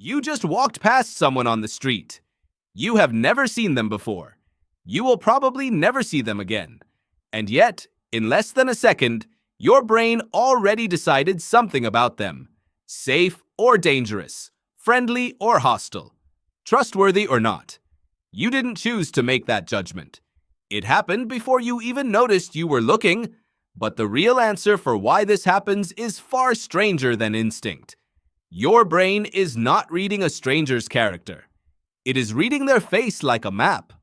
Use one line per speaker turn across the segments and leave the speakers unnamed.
You just walked past someone on the street. You have never seen them before. You will probably never see them again. And yet, in less than a second, your brain already decided something about them. Safe or dangerous, friendly or hostile, trustworthy or not. You didn't choose to make that judgment. It happened before you even noticed you were looking, but the real answer for why this happens is far stranger than instinct. Your brain is not reading a stranger's character. It is reading their face like a map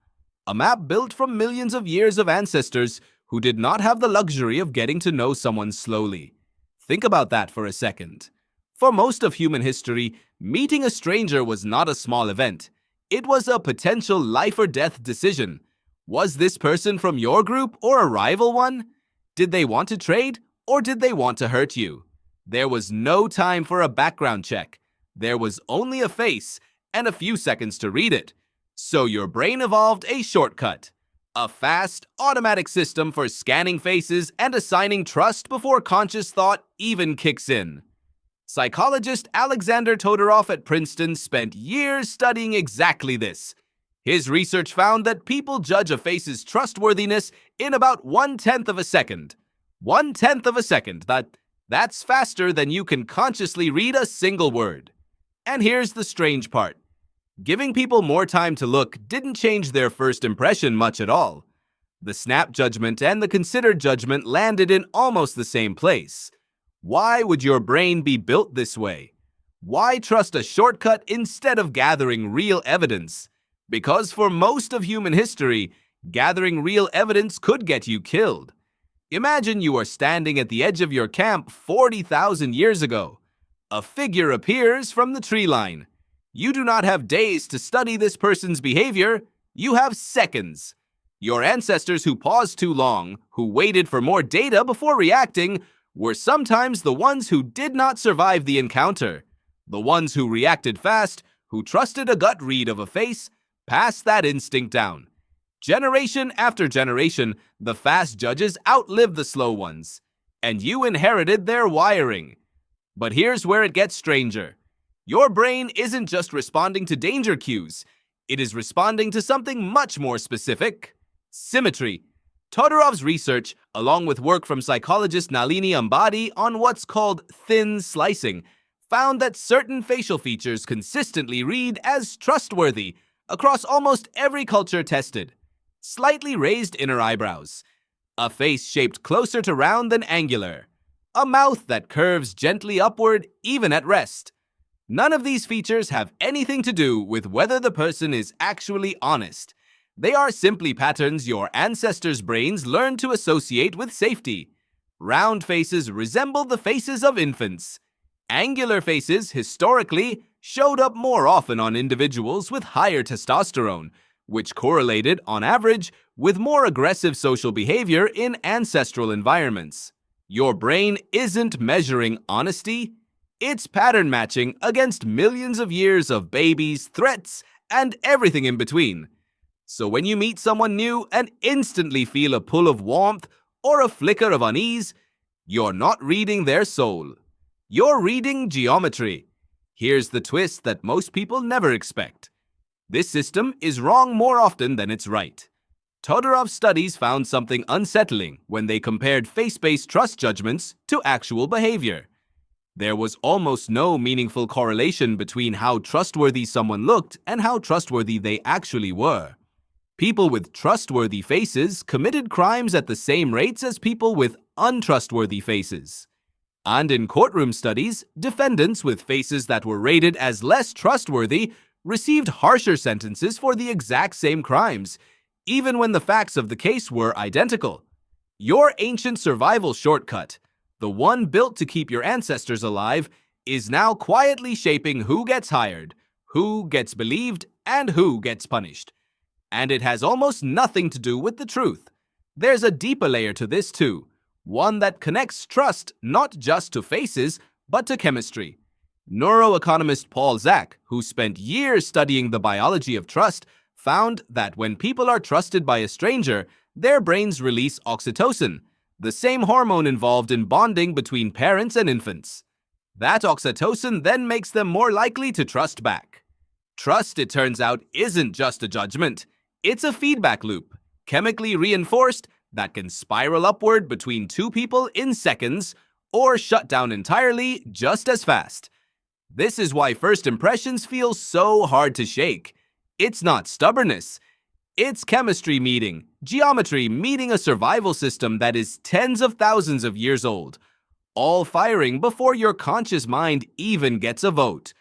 built from millions of years of ancestors who did not have the luxury of getting to know someone slowly. Think about that for a second. For most of human history, meeting a stranger was not a small event. It was a potential life or death decision. Was this person from your group or a rival one? Did they want to trade or did they want to hurt you? There was no time for a background check. There was only a face and a few seconds to read it. So your brain evolved a shortcut. A fast, automatic system for scanning faces and assigning trust before conscious thought even kicks in. Psychologist Alexander Todorov at Princeton spent years studying exactly this. His research found that people judge a face's trustworthiness in about 1/10 of a second. 1/10 of a second. That's faster than you can consciously read a single word. And here's the strange part. Giving people more time to look didn't change their first impression much at all. The snap judgment and the considered judgment landed in almost the same place. Why would your brain be built this way? Why trust a shortcut instead of gathering real evidence? Because for most of human history, gathering real evidence could get you killed. Imagine you are standing at the edge of your camp 40,000 years ago. A figure appears from the tree line. You do not have days to study this person's behavior. You have seconds. Your ancestors who paused too long, who waited for more data before reacting, were sometimes the ones who did not survive the encounter. The ones who reacted fast, who trusted a gut read of a face, passed that instinct down. Generation after generation, the fast judges outlived the slow ones, and you inherited their wiring. But here's where it gets stranger. Your brain isn't just responding to danger cues. It is responding to something much more specific: symmetry. Todorov's research, along with work from psychologist Nalini Ambady on what's called thin slicing, found that certain facial features consistently read as trustworthy across almost every culture tested. Slightly raised inner eyebrows, a face shaped closer to round than angular, a mouth that curves gently upward even at rest. None of these features have anything to do with whether the person is actually honest. They are simply patterns your ancestors' brains learned to associate with safety. Round faces resemble the faces of infants. Angular faces, historically, showed up more often on individuals with higher testosterone, which correlated, on average, with more aggressive social behavior in ancestral environments. Your brain isn't measuring honesty. It's pattern matching against millions of years of babies, threats, and everything in between. So when you meet someone new and instantly feel a pull of warmth or a flicker of unease, you're not reading their soul. You're reading geometry. Here's the twist that most people never expect. This system is wrong more often than it's right. Todorov's studies found something unsettling when they compared face-based trust judgments to actual behavior. There was almost no meaningful correlation between how trustworthy someone looked and how trustworthy they actually were. People with trustworthy faces committed crimes at the same rates as people with untrustworthy faces. And in courtroom studies, defendants with faces that were rated as less trustworthy received harsher sentences for the exact same crimes, even when the facts of the case were identical. Your ancient survival shortcut, the one built to keep your ancestors alive, is now quietly shaping who gets hired, who gets believed, and who gets punished. And it has almost nothing to do with the truth. There's a deeper layer to this too, one that connects trust not just to faces, but to chemistry. Neuroeconomist Paul Zak, who spent years studying the biology of trust, found that when people are trusted by a stranger, their brains release oxytocin, the same hormone involved in bonding between parents and infants. That oxytocin then makes them more likely to trust back. Trust, it turns out, isn't just a judgment. It's a feedback loop, chemically reinforced, that can spiral upward between two people in seconds or shut down entirely just as fast. This is why first impressions feel so hard to shake. It's not stubbornness. It's chemistry meeting, geometry meeting a survival system that is tens of thousands of years old, all firing before your conscious mind even gets a vote.